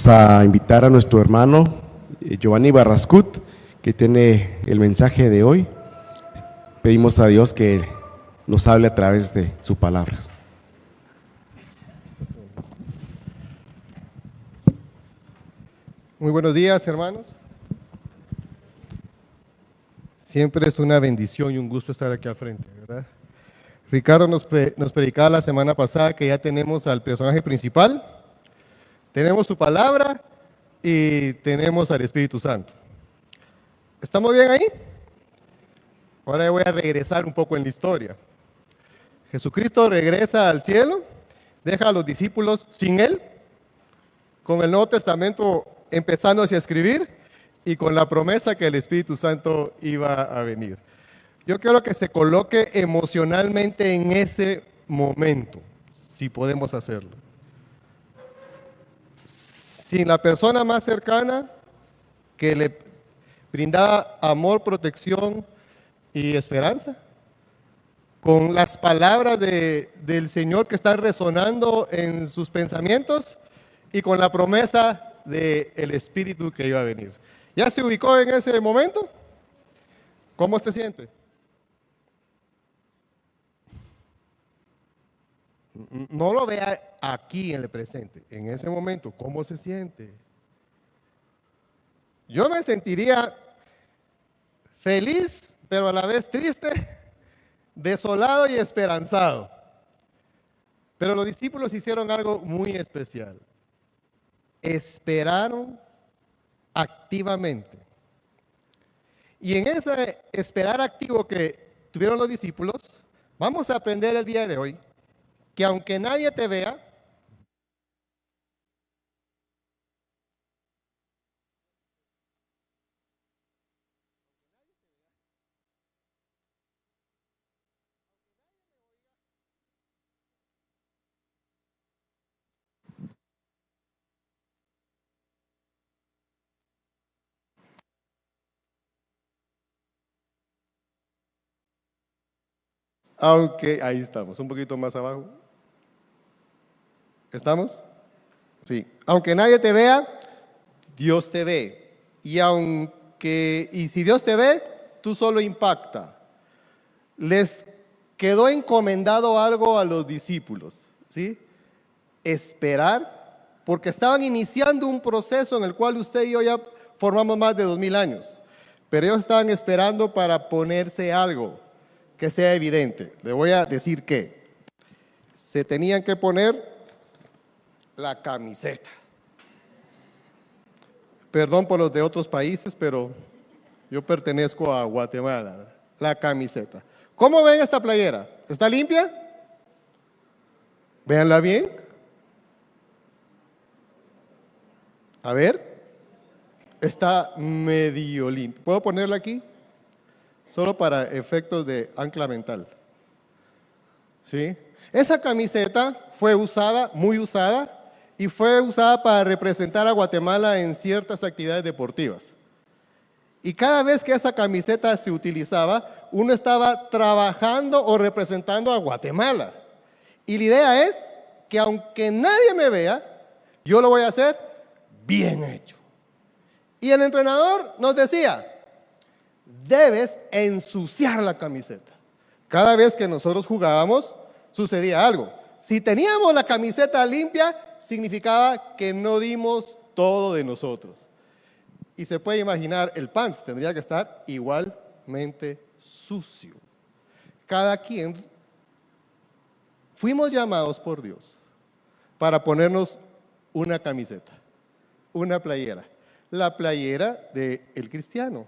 Vamos a invitar a nuestro hermano Giovanni Barrascut, que tiene el mensaje de hoy. Pedimos a Dios que nos hable a través de su palabra. Muy buenos días, hermanos. Siempre es una bendición y un gusto estar aquí al frente, ¿verdad? Ricardo nos predicaba la semana pasada que ya tenemos al personaje principal, tenemos su palabra y tenemos al Espíritu Santo. ¿Estamos bien ahí? Ahora voy a regresar un poco en la historia. Jesucristo regresa al cielo, deja a los discípulos sin él, con el Nuevo Testamento empezándose a escribir y con la promesa que el Espíritu Santo iba a venir. Yo quiero que se coloque emocionalmente en ese momento, si podemos hacerlo. Sin la persona más cercana que le brindaba amor, protección y esperanza, con las palabras del Señor que están resonando en sus pensamientos y con la promesa del Espíritu que iba a venir. ¿Ya se ubicó en ese momento? ¿Cómo se siente? No lo vea aquí en el presente, en ese momento, ¿cómo se siente? Yo me sentiría feliz, pero a la vez triste, desolado y esperanzado. Pero los discípulos hicieron algo muy especial. Esperaron activamente. Y en ese esperar activo que tuvieron los discípulos, vamos a aprender el día de hoy que aunque nadie te vea, aunque, ahí estamos, un poquito más abajo. ¿Estamos? Sí. Aunque nadie te vea, Dios te ve. Y si Dios te ve, tú solo impacta. Les quedó encomendado algo a los discípulos, ¿sí? Esperar, porque estaban iniciando un proceso en el cual usted y yo ya formamos más de 2000 años. Pero ellos estaban esperando para ponerse algo que sea evidente. Le voy a decir que se tenían que poner la camiseta. Perdón por los de otros países, pero yo pertenezco a Guatemala. La camiseta. ¿Cómo ven esta playera? ¿Está limpia? Véanla bien. A ver. Está medio limpia. ¿Puedo ponerla aquí? Solo para efectos de ancla mental. ¿Sí? Esa camiseta fue usada, muy usada, y fue usada para representar a Guatemala en ciertas actividades deportivas. Y cada vez que esa camiseta se utilizaba, uno estaba trabajando o representando a Guatemala. Y la idea es que aunque nadie me vea, yo lo voy a hacer bien hecho. Y el entrenador nos decía, debes ensuciar la camiseta. Cada vez que nosotros jugábamos, sucedía algo. Si teníamos la camiseta limpia, significaba que no dimos todo de nosotros. Y se puede imaginar, el pants tendría que estar igualmente sucio. Cada quien fuimos llamados por Dios para ponernos una camiseta, una playera. La playera del cristiano,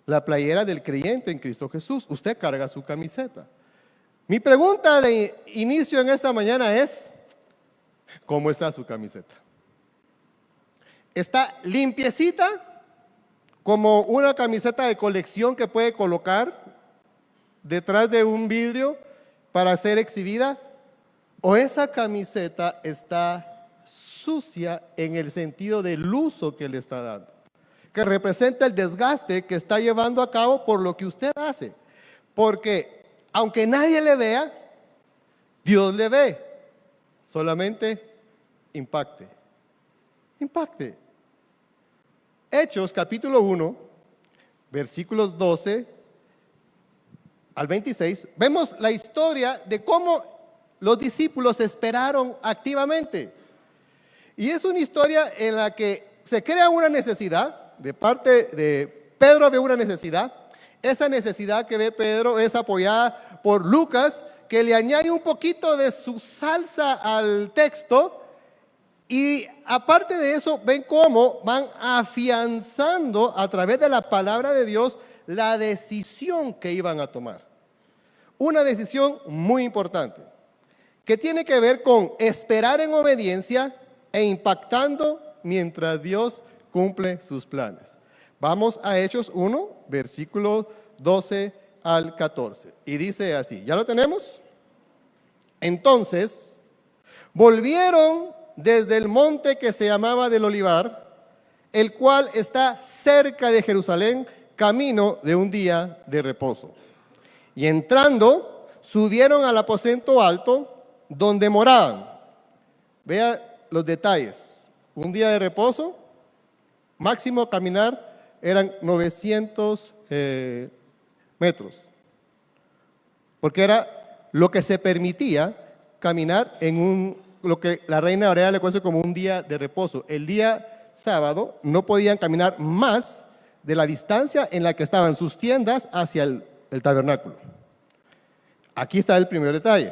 la playera del creyente en Cristo Jesús. Usted carga su camiseta. Mi pregunta de inicio en esta mañana es, ¿cómo está su camiseta? ¿Está limpiecita, como una camiseta de colección que puede colocar detrás de un vidrio para ser exhibida? ¿O esa camiseta está sucia en el sentido del uso que le está dando, que representa el desgaste que está llevando a cabo por lo que usted hace? Porque aunque nadie le vea, Dios le ve, solamente impacte. impacte. Hechos capítulo 1, versículos 12 al 26, vemos la historia de cómo los discípulos esperaron activamente. Y es una historia en la que se crea una necesidad, de parte de Pedro ve una necesidad. Esa necesidad que ve Pedro es apoyada por Lucas, que le añade un poquito de su salsa al texto. Y aparte de eso, ven cómo van afianzando a través de la palabra de Dios la decisión que iban a tomar. Una decisión muy importante, que tiene que ver con esperar en obediencia e impactando mientras Dios cumple sus planes. Vamos a Hechos 1, versículos 12 al 14. Y dice así, ¿ya lo tenemos? Entonces, volvieron desde el monte que se llamaba del Olivar, el cual está cerca de Jerusalén, camino de un día de reposo. Y entrando, subieron al aposento alto, donde moraban. Vea los detalles. Un día de reposo, máximo caminar, eran 900 metros. Porque era lo que se permitía caminar en lo que la Reina Valera le conoce como un día de reposo. El día sábado no podían caminar más de la distancia en la que estaban sus tiendas hacia el tabernáculo. Aquí está el primer detalle.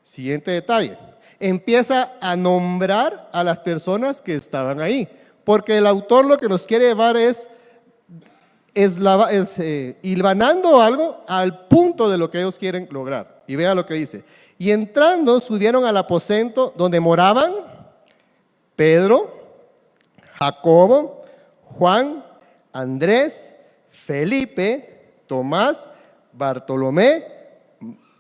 Siguiente detalle. Empieza a nombrar a las personas que estaban ahí, porque el autor lo que nos quiere llevar es hilvanando algo al punto de lo que ellos quieren lograr. Y vea lo que dice. Y entrando, subieron al aposento donde moraban Pedro, Jacobo, Juan, Andrés, Felipe, Tomás, Bartolomé,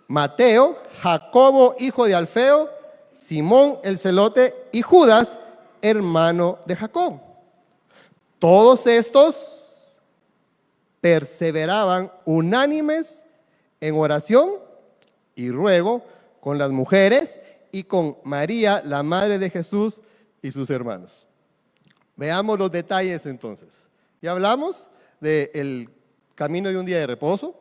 Mateo, Jacobo, hijo de Alfeo, Simón el celote y Judas, hermano de Jacob. Todos estos perseveraban unánimes en oración y ruego con las mujeres y con María, la madre de Jesús, y sus hermanos. Veamos los detalles entonces. Ya hablamos del camino de un día de reposo.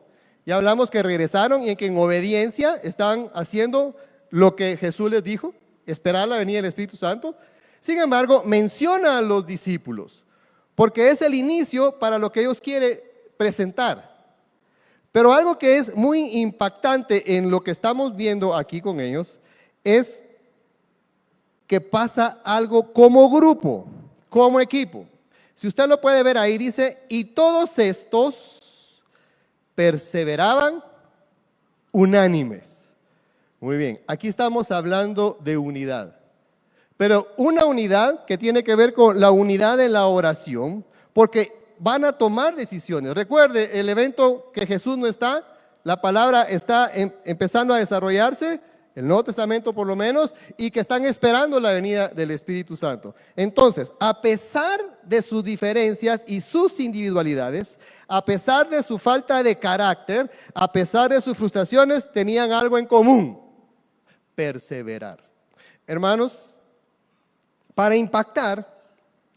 Ya hablamos que regresaron y que en obediencia estaban haciendo lo que Jesús les dijo, esperar la venida del Espíritu Santo. Sin embargo, menciona a los discípulos, porque es el inicio para lo que ellos quieren presentar. Pero algo que es muy impactante en lo que estamos viendo aquí con ellos es que pasa algo como grupo, como equipo. Si usted lo puede ver ahí, dice, y todos estos perseveraban unánimes. Muy bien, aquí estamos hablando de unidad, pero una unidad que tiene que ver con la unidad en la oración, porque van a tomar decisiones. Recuerde, el evento que Jesús no está, la palabra está empezando a desarrollarse, el Nuevo Testamento por lo menos, y que están esperando la venida del Espíritu Santo. Entonces, a pesar de sus diferencias y sus individualidades, a pesar de su falta de carácter, a pesar de sus frustraciones, tenían algo en común: perseverar. Hermanos, para impactar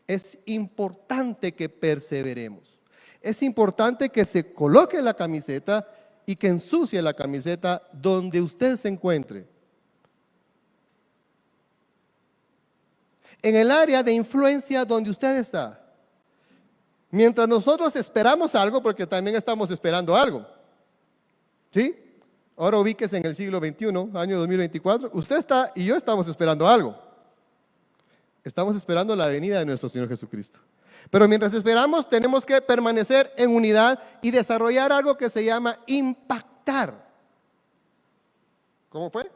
es importante que perseveremos. Es importante que se coloque la camiseta y que ensucie la camiseta donde usted se encuentre. En el área de influencia donde usted está. Mientras nosotros esperamos algo, porque también estamos esperando algo. ¿Sí? Ahora ubíquese en el siglo XXI, año 2024. Usted está y yo estamos esperando algo. Estamos esperando la venida de nuestro Señor Jesucristo. Pero mientras esperamos, tenemos que permanecer en unidad y desarrollar algo que se llama impactar. ¿Cómo fue?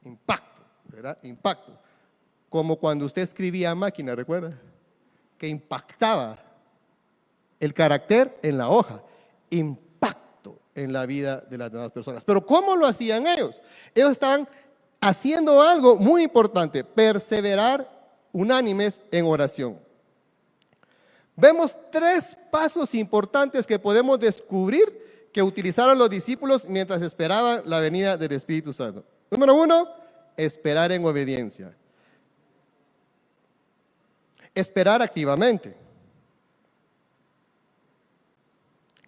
Impacto, ¿verdad? Impacto. Como cuando usted escribía a máquina, ¿recuerda? Que impactaba el carácter en la hoja. Impacto en la vida de las demás personas. Pero ¿cómo lo hacían ellos? Ellos estaban haciendo algo muy importante: perseverar unánimes en oración. Vemos 3 pasos importantes que podemos descubrir que utilizaron los discípulos mientras esperaban la venida del Espíritu Santo. Número 1, esperar en obediencia. esperar activamente.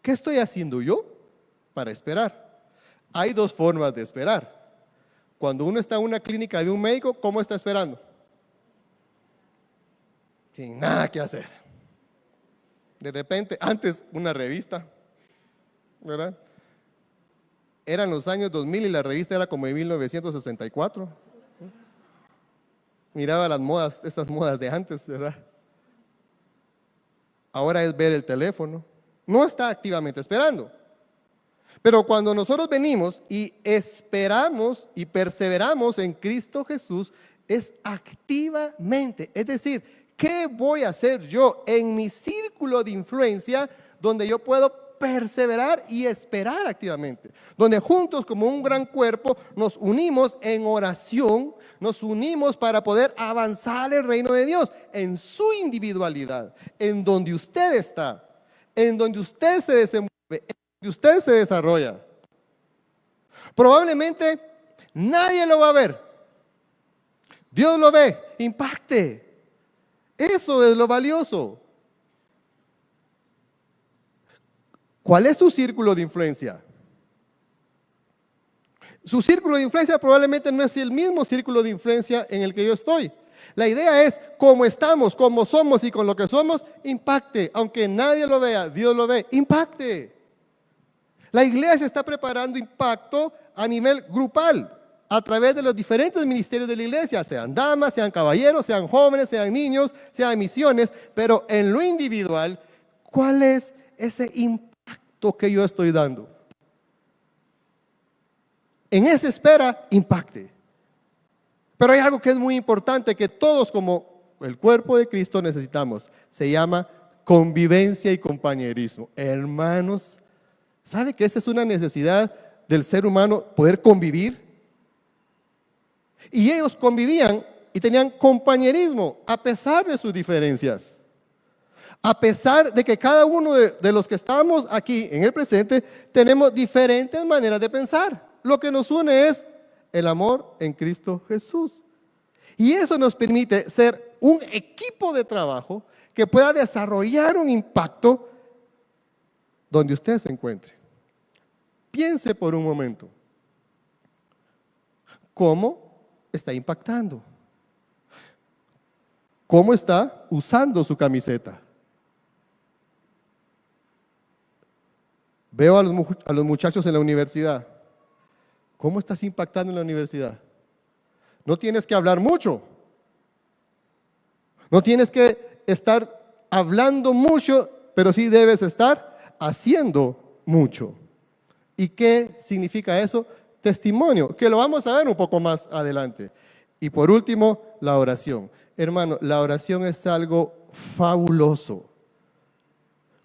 ¿Qué estoy haciendo yo para esperar? Hay dos formas de esperar. Cuando uno está en una clínica de un médico, ¿cómo está esperando? Sin nada que hacer. De repente, antes una revista, ¿verdad? Eran los años 2000 y la revista era como de 1964. Miraba las modas, esas modas de antes, ¿verdad? Ahora es ver el teléfono. No está activamente esperando. Pero cuando nosotros venimos y esperamos y perseveramos en Cristo Jesús, es activamente. Es decir, ¿qué voy a hacer yo en mi círculo de influencia donde yo puedo perseverar y esperar activamente? Donde juntos como un gran cuerpo nos unimos en oración, nos unimos para poder avanzar el reino de Dios en su individualidad, en donde usted está, en donde usted se desenvuelve, en donde usted se desarrolla. Probablemente nadie lo va a ver. Dios lo ve, impacte. Eso es lo valioso. ¿Cuál es su círculo de influencia? Su círculo de influencia probablemente no es el mismo círculo de influencia en el que yo estoy. La idea es, cómo estamos, cómo somos y con lo que somos, impacte. Aunque nadie lo vea, Dios lo ve, impacte. La iglesia está preparando impacto a nivel grupal, a través de los diferentes ministerios de la iglesia, sean damas, sean caballeros, sean jóvenes, sean niños, sean misiones, pero en lo individual, ¿cuál es ese impacto que yo estoy dando? En esa espera, impacte. Pero hay algo que es muy importante, que todos como el cuerpo de Cristo necesitamos. Se llama convivencia y compañerismo. Hermanos, ¿sabe que esa es una necesidad del ser humano, poder convivir? Y ellos convivían y tenían compañerismo a pesar de sus diferencias. A pesar de que cada uno de los que estamos aquí en el presente tenemos diferentes maneras de pensar. Lo que nos une es el amor en Cristo Jesús. Y eso nos permite ser un equipo de trabajo que pueda desarrollar un impacto donde usted se encuentre. Piense por un momento, ¿cómo está impactando? ¿Cómo está usando su camiseta? Veo a los muchachos en la universidad. ¿Cómo estás impactando en la universidad? No tienes que hablar mucho. No tienes que estar hablando mucho, pero sí debes estar haciendo mucho. ¿Y qué significa eso? Testimonio, que lo vamos a ver un poco más adelante. Y por último, la oración. Hermano, la oración es algo fabuloso.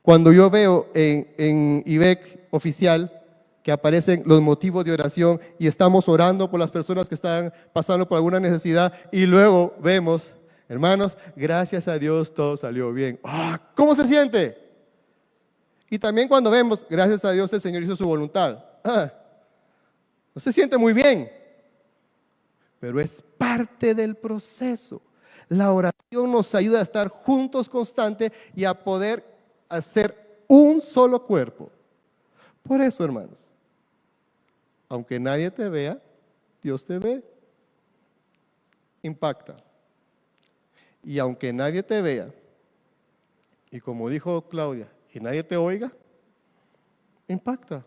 Cuando yo veo en IBEC oficial que aparecen los motivos de oración y estamos orando por las personas que están pasando por alguna necesidad y luego vemos, hermanos, gracias a Dios todo salió bien. ¿Cómo se siente? Y también cuando vemos, gracias a Dios el Señor hizo su voluntad. No se siente muy bien, pero es parte del proceso. La oración nos ayuda a estar juntos constante y a poder hacer un solo cuerpo. Por eso, hermanos, aunque nadie te vea, Dios te ve. Impacta. Y aunque nadie te vea, y como dijo Claudia, y nadie te oiga, impacta.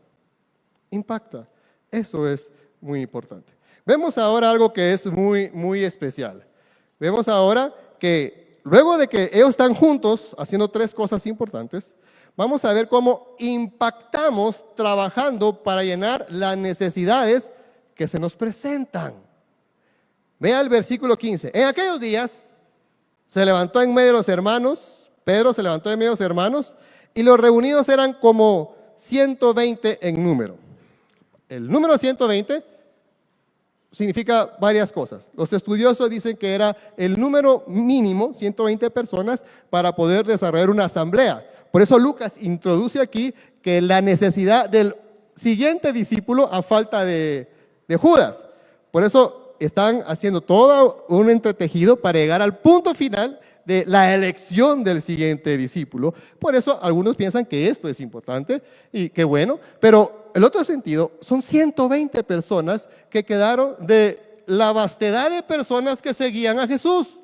Impacta. Eso es muy importante. Vemos ahora algo que es muy, muy especial. Vemos ahora que luego de que ellos están juntos haciendo tres cosas importantes, vamos a ver cómo impactamos trabajando para llenar las necesidades que se nos presentan. Vea el versículo 15. En aquellos días se levantó en medio de los hermanos, Pedro se levantó en medio de los hermanos, y los reunidos eran como 120 en número. El número 120 significa varias cosas. Los estudiosos dicen que era el número mínimo, 120 personas, para poder desarrollar una asamblea. Por eso Lucas introduce aquí que la necesidad del siguiente discípulo a falta de Judas. Por eso están haciendo todo un entretejido para llegar al punto final de la elección del siguiente discípulo. Por eso algunos piensan que esto es importante y qué bueno, pero el otro sentido son 120 personas que quedaron de la vastedad de personas que seguían a Jesús.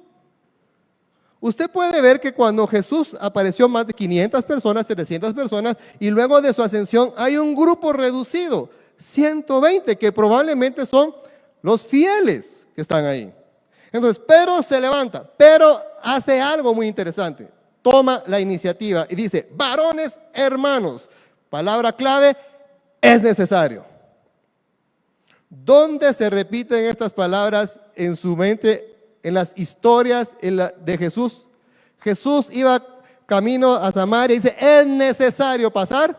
Usted puede ver que cuando Jesús apareció más de 500 personas, 700 personas, y luego de su ascensión hay un grupo reducido, 120, que probablemente son los fieles que están ahí. Entonces, Pedro se levanta, pero hace algo muy interesante. Toma la iniciativa y dice, varones hermanos, palabra clave, es necesario. ¿Dónde se repiten estas palabras en su mente? En las historias de Jesús. Jesús iba camino a Samaria y dice, es necesario pasar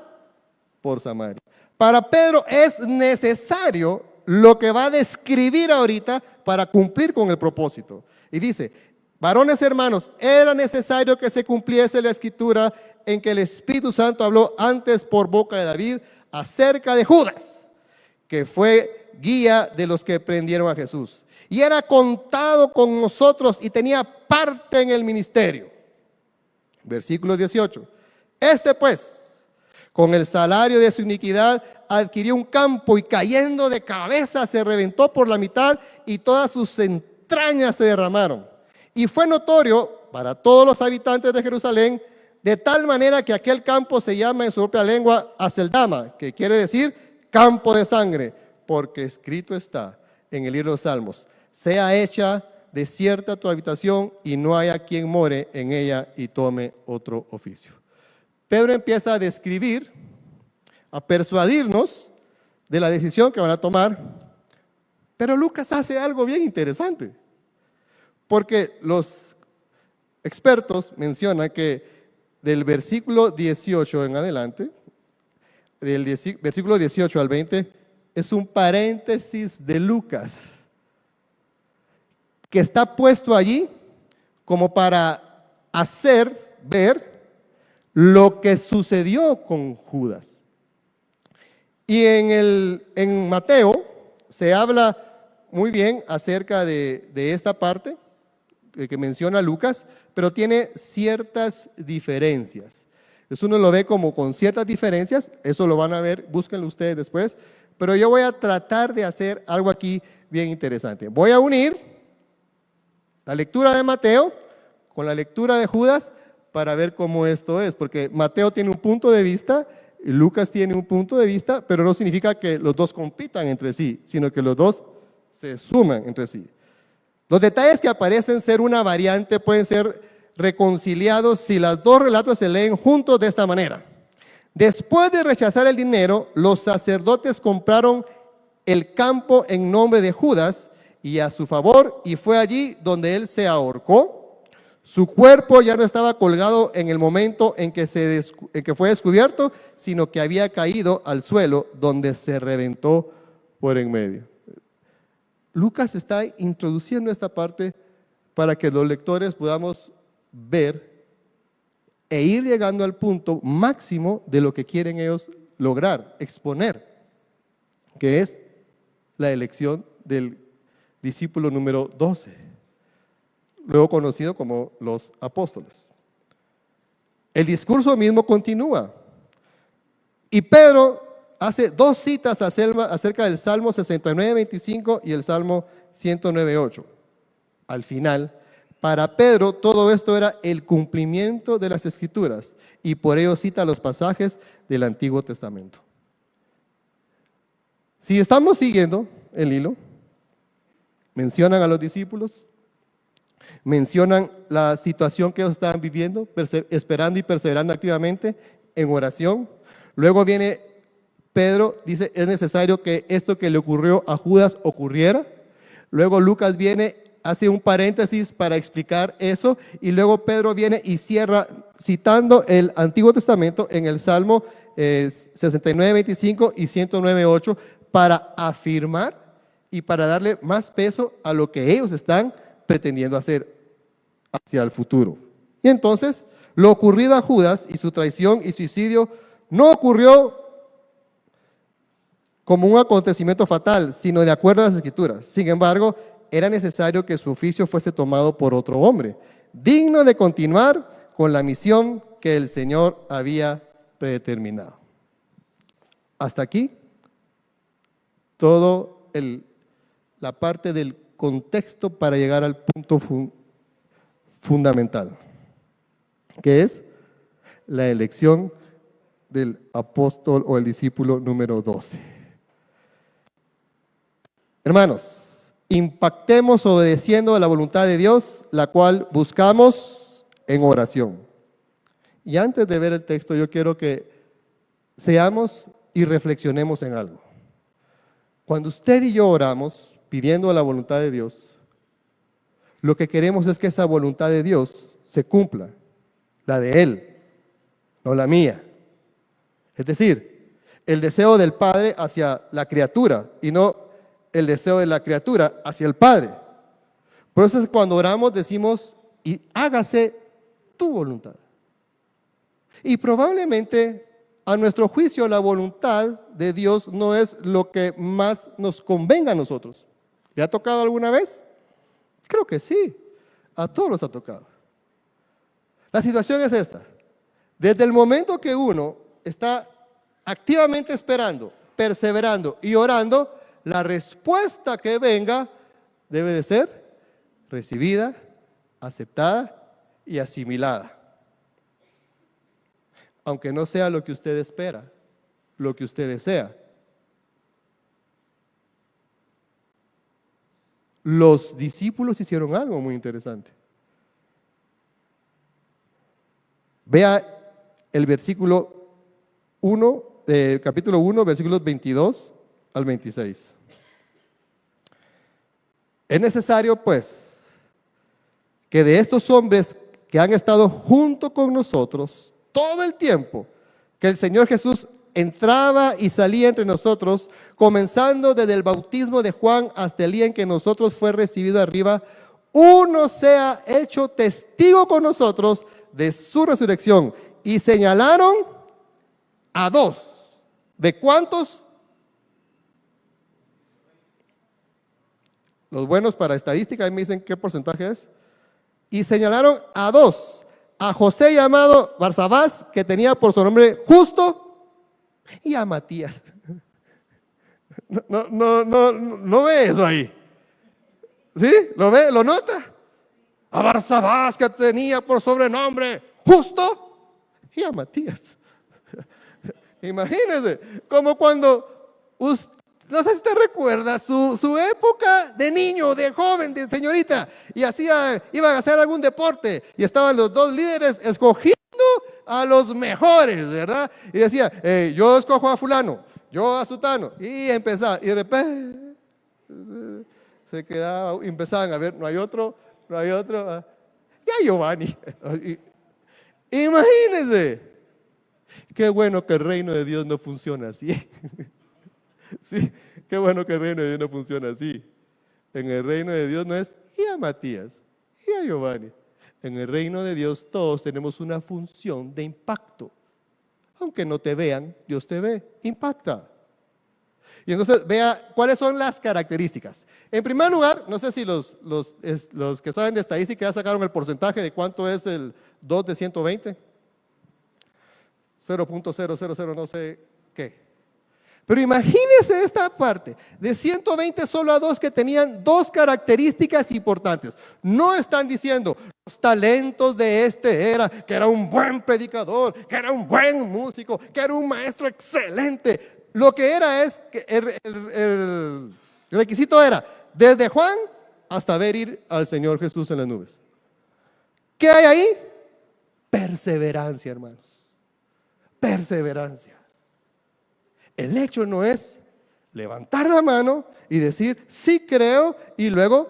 por Samaria. Para Pedro es necesario lo que va a describir ahorita para cumplir con el propósito. Y dice, varones hermanos, era necesario que se cumpliese la escritura en que el Espíritu Santo habló antes por boca de David acerca de Judas, que fue guía de los que prendieron a Jesús. Y era contado con nosotros y tenía parte en el ministerio. Versículo 18. Este pues, con el salario de su iniquidad, adquirió un campo y cayendo de cabeza se reventó por la mitad y todas sus entrañas se derramaron. Y fue notorio para todos los habitantes de Jerusalén, de tal manera que aquel campo se llama en su propia lengua Aceldama, que quiere decir campo de sangre, porque escrito está en el libro de los Salmos, sea hecha desierta tu habitación y no haya quien more en ella y tome otro oficio. Pedro empieza a describir, a persuadirnos de la decisión que van a tomar, pero Lucas hace algo bien interesante, porque los expertos mencionan que del versículo 18 en adelante, del versículo 18 al 20, es un paréntesis de Lucas, que está puesto allí como para hacer ver lo que sucedió con Judas. Y en Mateo se habla muy bien acerca de esta parte que menciona Lucas, pero tiene ciertas diferencias. Eso uno lo ve como con ciertas diferencias, eso lo van a ver, búsquenlo ustedes después, pero yo voy a tratar de hacer algo aquí bien interesante. Voy a unir la lectura de Mateo con la lectura de Judas para ver cómo esto es, porque Mateo tiene un punto de vista, y Lucas tiene un punto de vista, pero no significa que los dos compitan entre sí, sino que los dos se suman entre sí. Los detalles que aparecen ser una variante pueden ser reconciliados si los dos relatos se leen juntos de esta manera. Después de rechazar el dinero, los sacerdotes compraron el campo en nombre de Judas y a su favor, y fue allí donde él se ahorcó. Su cuerpo ya no estaba colgado en el momento en que fue descubierto, sino que había caído al suelo donde se reventó por en medio. Lucas está introduciendo esta parte para que los lectores podamos ver e ir llegando al punto máximo de lo que quieren ellos lograr, exponer, que es la elección del discípulo número 12, luego conocido como los apóstoles. El discurso mismo continúa y Pedro hace dos citas acerca del Salmo 69:25 y el Salmo 109:8. Al final, para Pedro todo esto era el cumplimiento de las Escrituras y por ello cita los pasajes del Antiguo Testamento. Si estamos siguiendo el hilo, mencionan a los discípulos, mencionan la situación que ellos estaban viviendo, esperando y perseverando activamente en oración. Luego viene Pedro, dice, es necesario que esto que le ocurrió a Judas ocurriera. Luego Lucas viene, hace un paréntesis para explicar eso, y luego Pedro viene y cierra citando el Antiguo Testamento en el Salmo 69:25 y 109:8 para afirmar y para darle más peso a lo que ellos están pretendiendo hacer hacia el futuro. Y entonces, lo ocurrido a Judas y su traición y suicidio no ocurrió como un acontecimiento fatal, sino de acuerdo a las Escrituras. Sin embargo, era necesario que su oficio fuese tomado por otro hombre, digno de continuar con la misión que el Señor había predeterminado. Hasta aquí, todo la parte del contexto para llegar al punto fundamental, que es la elección del apóstol o el discípulo número 12. Hermanos, impactemos obedeciendo a la voluntad de Dios, la cual buscamos en oración. Y antes de ver el texto, yo quiero que seamos y reflexionemos en algo. Cuando usted y yo oramos pidiendo la voluntad de Dios, lo que queremos es que esa voluntad de Dios se cumpla, la de Él, no la mía. Es decir, el deseo del Padre hacia la criatura y no el deseo de la criatura hacia el Padre. Por eso es cuando oramos decimos, y hágase tu voluntad. Y probablemente a nuestro juicio la voluntad de Dios no es lo que más nos convenga a nosotros. ¿Le ha tocado alguna vez? Creo que sí, a todos nos ha tocado. La situación es esta: desde el momento que uno está activamente esperando, perseverando y orando, la respuesta que venga debe de ser recibida, aceptada y asimilada. Aunque no sea lo que usted espera, lo que usted desea. Los discípulos hicieron algo muy interesante. Vea el versículo 1, capítulo 1, versículos 22 al 26. Es necesario, pues, que de estos hombres que han estado junto con nosotros todo el tiempo que el Señor Jesús entraba y salía entre nosotros, comenzando desde el bautismo de Juan hasta el día en que nosotros fue recibido arriba, uno sea hecho testigo con nosotros de su resurrección. Y señalaron a dos. ¿De cuántos? Los buenos para estadística, ahí me dicen qué porcentaje es. Y señalaron a dos. A José llamado Barsabás, que tenía por su nombre Justo, y a Matías. No ve eso ahí. ¿Sí? ¿Lo ve? ¿Lo nota? A Barsabás, que tenía por sobrenombre Justo, y a Matías. Imagínense, como cuando usted, no sé si usted recuerda su época de niño, de joven, de señorita, y iban a hacer algún deporte, y estaban los dos líderes escogiendo a los mejores, ¿verdad? Y decía, yo escojo a fulano, yo a sutano, y empezaba, y de repente se quedaba, y empezaban a ver, no hay otro, ya Giovanni. Imagínense, qué bueno que el reino de Dios no funciona así. Sí, qué bueno que el reino de Dios no funciona así. En el reino de Dios no es y a Matías y a Giovanni. En el reino de Dios todos tenemos una función de impacto. Aunque no te vean, Dios te ve, impacta. Y entonces vea cuáles son las características. En primer lugar, no sé si los que saben de estadística ya sacaron el porcentaje de cuánto es el 2 de 120. 0.000 no sé qué. Pero imagínense esta parte, de 120 solo a dos que tenían dos características importantes. No están diciendo los talentos de este era, que era un buen predicador, que era un buen músico, que era un maestro excelente. Lo que era es que el requisito era desde Juan hasta ver ir al Señor Jesús en las nubes. ¿Qué hay ahí? Perseverancia, hermanos. Perseverancia. El hecho no es levantar la mano y decir, sí creo, y luego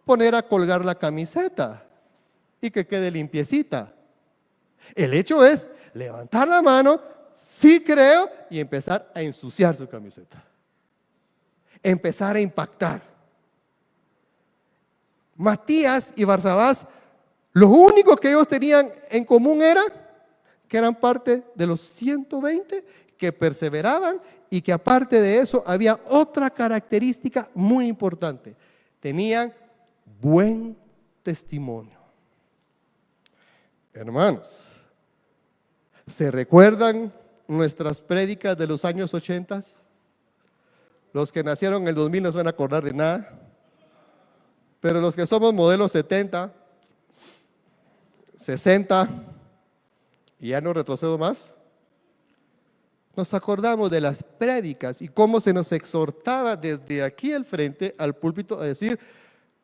poner a colgar la camiseta y que quede limpiecita. El hecho es levantar la mano, sí creo, y empezar a ensuciar su camiseta. Empezar a impactar. Matías y Barsabás, lo único que ellos tenían en común era que eran parte de los 120 que perseveraban y que aparte de eso había otra característica muy importante. Tenían buen testimonio. Hermanos, ¿se recuerdan nuestras prédicas de los años 80? Los que nacieron en el 2000 no se van a acordar de nada, pero los que somos modelos 70, 60, y ya no retrocedo más, nos acordamos de las prédicas y cómo se nos exhortaba desde aquí al frente al púlpito a decir: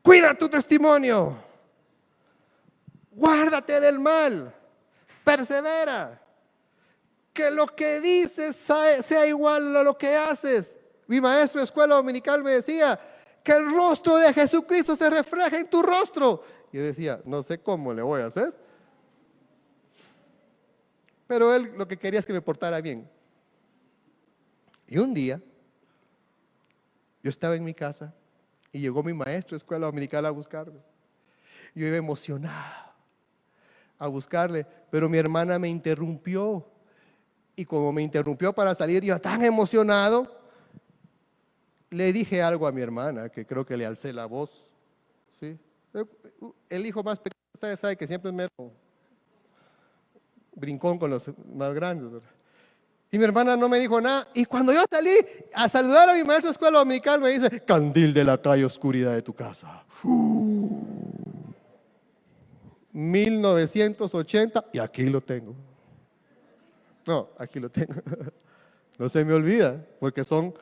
cuida tu testimonio, guárdate del mal, persevera, que lo que dices sea igual a lo que haces. Mi maestro de escuela dominical me decía que el rostro de Jesucristo se refleja en tu rostro. Yo decía, no sé cómo le voy a hacer, pero él lo que quería es que me portara bien. Y un día, yo estaba en mi casa y llegó mi maestro de escuela dominical a buscarme. Yo iba emocionado a buscarle, pero mi hermana me interrumpió. Y como me interrumpió para salir, yo tan emocionado, le dije algo a mi hermana, que creo que le alcé la voz. ¿Sí? El hijo más pequeño, ustedes saben que siempre es mero brincón con los más grandes, ¿verdad? Y mi hermana no me dijo nada. Y cuando yo salí a saludar a mi maestro de escuela dominical, me dice: candil de la calle, oscuridad de tu casa. 1980, y aquí lo tengo. No, aquí lo tengo. No se me olvida, porque son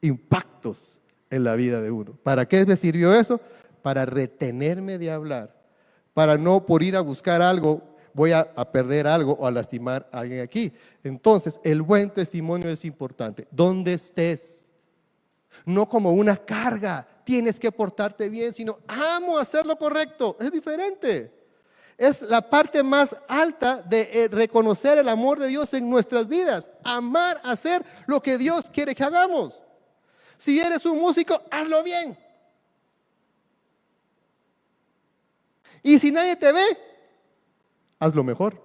impactos en la vida de uno. ¿Para qué me sirvió eso? Para retenerme de hablar, para no por ir a buscar algo voy a perder algo o a lastimar a alguien aquí. Entonces, el buen testimonio es importante. Donde estés, no como una carga, tienes que portarte bien, sino amo hacer lo correcto. Es diferente. Es la parte más alta de reconocer el amor de Dios en nuestras vidas. Amar, hacer lo que Dios quiere que hagamos. Si eres un músico, hazlo bien. Y si nadie te ve, hazlo mejor.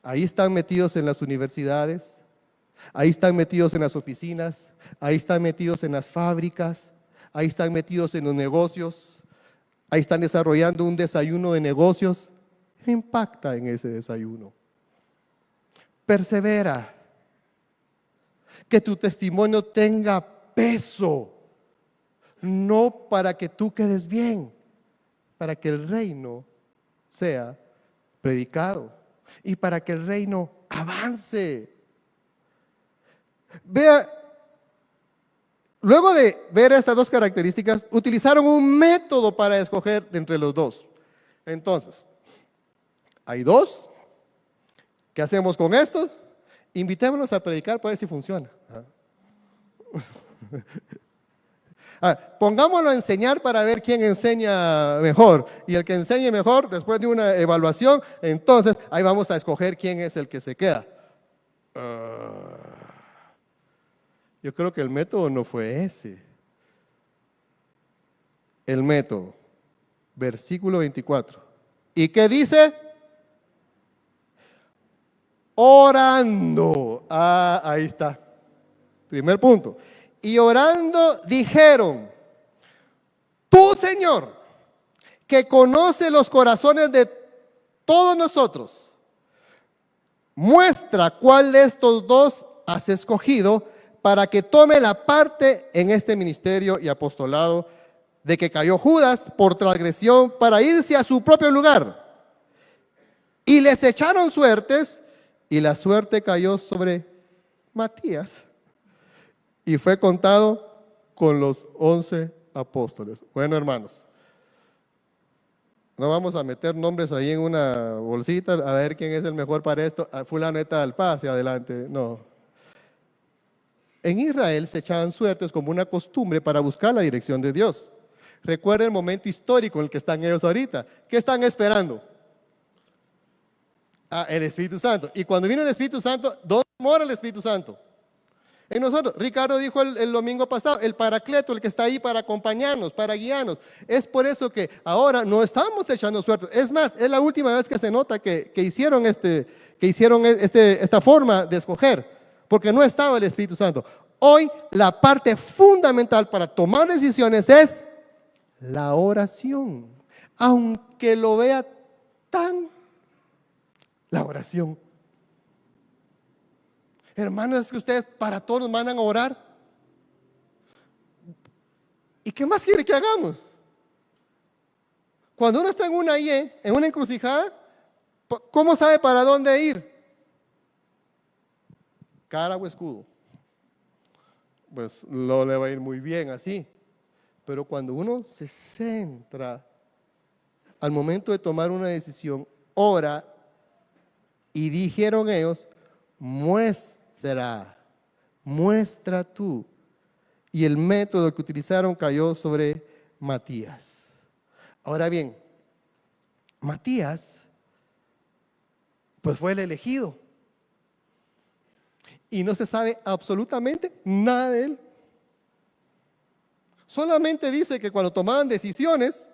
Ahí están metidos en las universidades, ahí están metidos en las oficinas, ahí están metidos en las fábricas, ahí están metidos en los negocios, ahí están desarrollando un desayuno de negocios. ¿Qué impacta en ese desayuno? Persevera. Que tu testimonio tenga peso, no para que tú quedes bien, para que el reino sea predicado y para que el reino avance. Vea, luego de ver estas dos características, utilizaron un método para escoger entre los dos. Entonces, hay dos. ¿Qué hacemos con estos? Invitémonos a predicar para ver si funciona. Pongámoslo a enseñar para ver quién enseña mejor. Y el que enseñe mejor, después de una evaluación, entonces ahí vamos a escoger quién es el que se queda. Yo creo que el método no fue ese. El método, versículo 24. ¿Y qué dice? Orando. Ahí está. Primer punto. Y orando dijeron: tú, Señor, que conoce los corazones de todos nosotros, muestra cuál de estos dos has escogido para que tome la parte en este ministerio y apostolado de que cayó Judas por transgresión para irse a su propio lugar. Y les echaron suertes, y la suerte cayó sobre Matías, y fue contado con los 11 apóstoles. Bueno, hermanos, no vamos a meter nombres ahí en una bolsita a ver quién es el mejor para esto. Fulano de tal, pase adelante. No. En Israel se echaban suertes como una costumbre para buscar la dirección de Dios. Recuerda el momento histórico en el que están ellos ahorita. ¿Qué están esperando? El Espíritu Santo. Y cuando vino el Espíritu Santo, ¿dónde mora el Espíritu Santo? En nosotros. Ricardo dijo el domingo pasado, el Paracleto, el que está ahí para acompañarnos, para guiarnos. Es por eso que ahora no estamos echando suertes. Es más, es la última vez que se nota que hicieron esta forma de escoger, porque no estaba el Espíritu Santo. Hoy la parte fundamental para tomar decisiones es la oración. Aunque lo vea la oración. Hermanos, es que ustedes para todos nos mandan a orar. ¿Y qué más quiere que hagamos? Cuando uno está en una en una encrucijada, ¿cómo sabe para dónde ir? Cara o escudo. Pues no le va a ir muy bien así. Pero cuando uno se centra al momento de tomar una decisión, ora, y dijeron ellos, muestra tú. Y el método que utilizaron cayó sobre Matías. Ahora bien, Matías, pues fue el elegido. Y no se sabe absolutamente nada de él. Solamente dice que cuando tomaban decisiones,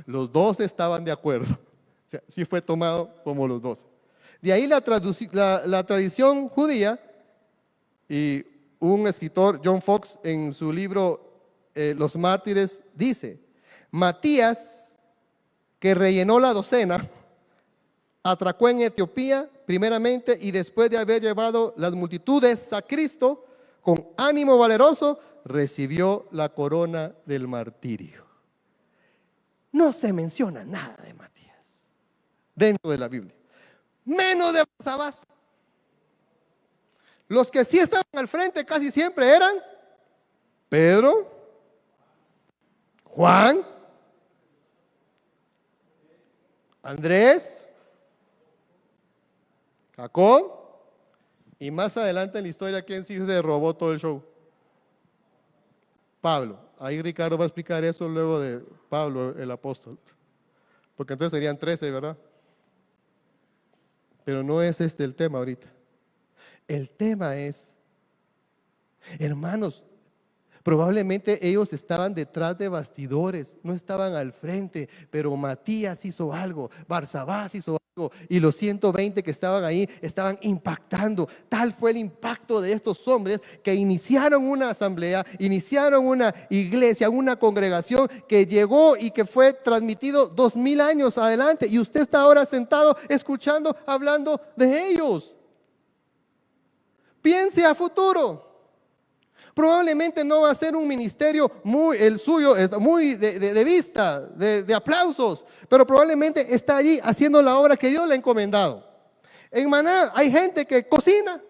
los 12 estaban de acuerdo. O sea, sí fue tomado como los 12. De ahí la tradición judía, y un escritor, John Fox, en su libro Los Mártires, dice, Matías, que rellenó la docena, atracó en Etiopía primeramente y después de haber llevado las multitudes a Cristo, con ánimo valeroso, recibió la corona del martirio. No se menciona nada de Matías dentro de la Biblia, menos de Barsabás. Los que sí estaban al frente casi siempre eran Pedro, Juan, Andrés, Jacob, y más adelante en la historia, ¿quién sí se robó todo el show? Pablo. Ahí Ricardo va a explicar eso luego de Pablo, el apóstol. Porque entonces serían 13, ¿verdad? Pero no es este el tema ahorita. El tema es, hermanos, probablemente ellos estaban detrás de bastidores, no estaban al frente, pero Matías hizo algo, Barsabás hizo algo, y los 120 que estaban ahí estaban impactando. Tal fue el impacto de estos hombres que iniciaron una asamblea, iniciaron una iglesia, una congregación que llegó y que fue transmitido 2000 años adelante, y usted está ahora sentado escuchando, hablando de ellos. Piense a futuro. Probablemente no va a ser un ministerio el suyo, muy de vista, de aplausos, pero probablemente está allí haciendo la obra que Dios le ha encomendado. En Maná hay gente que cocina,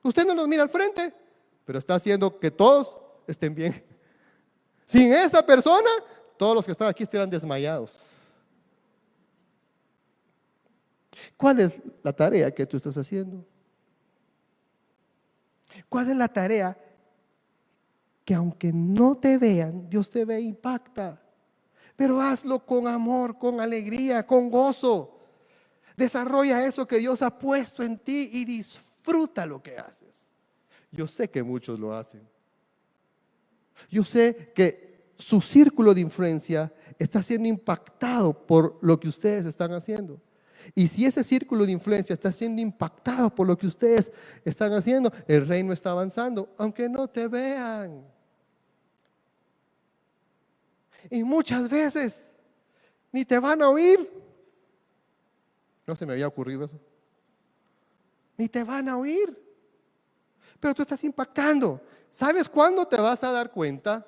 usted no los mira al frente, pero está haciendo que todos estén bien. Sin esa persona, todos los que están aquí estarán desmayados. ¿Cuál es la tarea que tú estás haciendo? ¿Cuál es la tarea que aunque no te vean, Dios te ve e impacta? Pero hazlo con amor, con alegría, con gozo. Desarrolla eso que Dios ha puesto en ti y disfruta lo que haces. Yo sé que muchos lo hacen. Yo sé que su círculo de influencia está siendo impactado por lo que ustedes están haciendo. Y si ese círculo de influencia está siendo impactado por lo que ustedes están haciendo, el reino está avanzando, aunque no te vean. Y muchas veces ni te van a oír. No se me había ocurrido eso. Ni te van a oír. Pero tú estás impactando. ¿Sabes cuándo te vas a dar cuenta?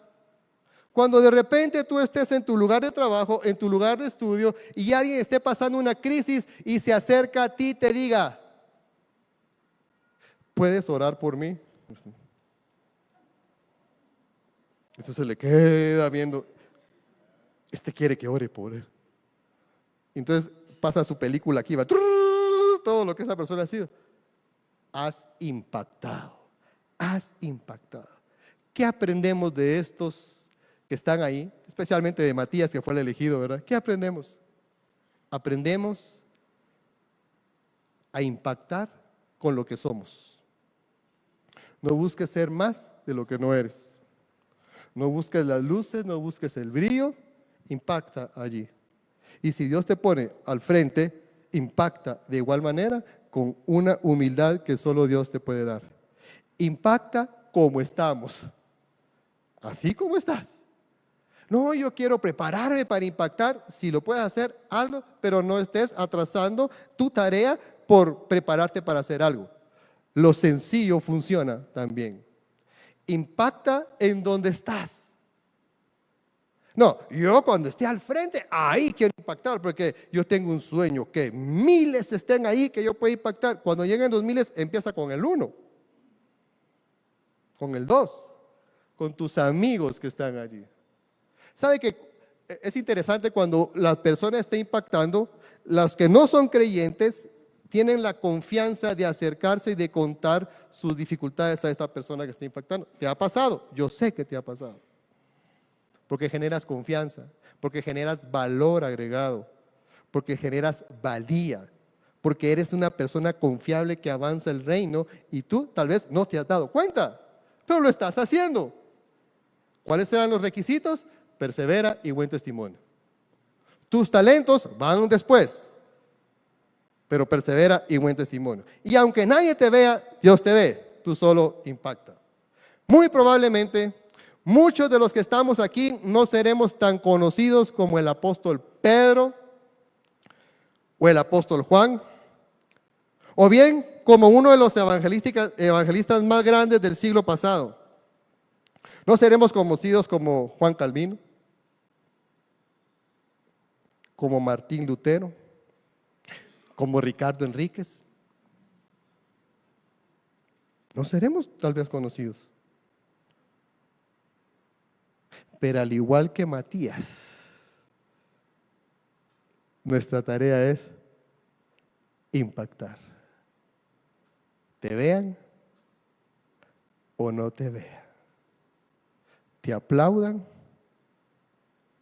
Cuando de repente tú estés en tu lugar de trabajo, en tu lugar de estudio, y alguien esté pasando una crisis y se acerca a ti y te diga, ¿puedes orar por mí? Entonces le queda viendo, este quiere que ore por él. Entonces pasa su película aquí, va todo lo que esa persona ha sido. Has impactado. ¿Qué aprendemos de estos que están ahí, especialmente de Matías, que fue el elegido, ¿verdad? ¿Qué aprendemos? Aprendemos a impactar con lo que somos. No busques ser más de lo que no eres. No busques las luces, no busques el brillo, impacta allí. Y si Dios te pone al frente, impacta de igual manera con una humildad que solo Dios te puede dar. Impacta como estamos, así como estás. No, yo quiero prepararme para impactar. Si lo puedes hacer, hazlo, pero no estés atrasando tu tarea por prepararte para hacer algo. Lo sencillo funciona también. Impacta en donde estás. No, yo cuando esté al frente, ahí quiero impactar, porque yo tengo un sueño, que miles estén ahí, que yo pueda impactar. Cuando lleguen los miles, empieza con el 1, con el 2, con tus amigos que están allí. ¿Sabe que es interesante cuando la persona está impactando? Los que no son creyentes tienen la confianza de acercarse y de contar sus dificultades a esta persona que está impactando. ¿Te ha pasado? Yo sé que te ha pasado. Porque generas confianza, porque generas valor agregado, porque generas valía, porque eres una persona confiable que avanza el reino y tú tal vez no te has dado cuenta, pero lo estás haciendo. ¿Cuáles serán los requisitos? Persevera y buen testimonio. Tus talentos van después, pero persevera y buen testimonio. Y aunque nadie te vea, Dios te ve, tú solo impacta. Muy probablemente, muchos de los que estamos aquí no seremos tan conocidos como el apóstol Pedro o el apóstol Juan, o bien como uno de los evangelistas más grandes del siglo pasado. No seremos conocidos como Juan Calvino, como Martín Lutero, como Ricardo Enríquez. No seremos tal vez conocidos. Pero al igual que Matías, nuestra tarea es impactar. Te vean o no te vean. Te aplaudan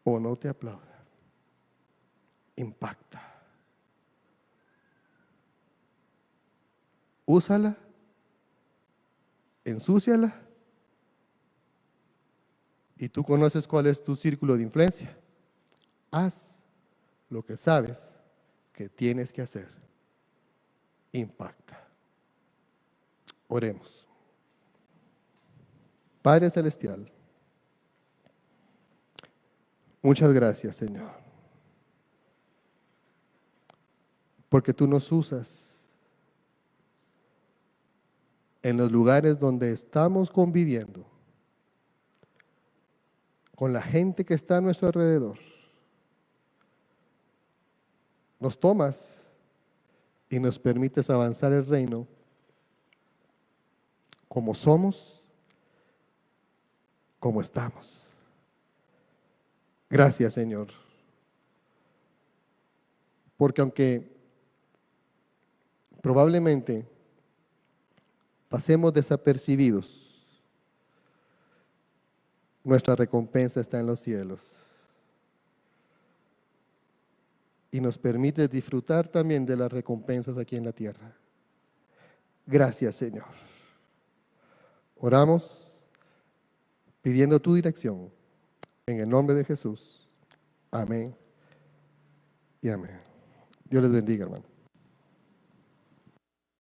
o no te aplaudan. Impacta. Úsala, ensúciala, y tú conoces cuál es tu círculo de influencia. Haz lo que sabes que tienes que hacer. Impacta. Oremos. Padre Celestial, muchas gracias, Señor, porque tú nos usas en los lugares donde estamos conviviendo con la gente que está a nuestro alrededor. Nos tomas y nos permites avanzar el reino como somos, como estamos. Gracias, Señor, porque aunque probablemente pasemos desapercibidos, nuestra recompensa está en los cielos. Y nos permite disfrutar también de las recompensas aquí en la tierra. Gracias, Señor. Oramos pidiendo tu dirección. En el nombre de Jesús. Amén y amén. Dios les bendiga, hermano.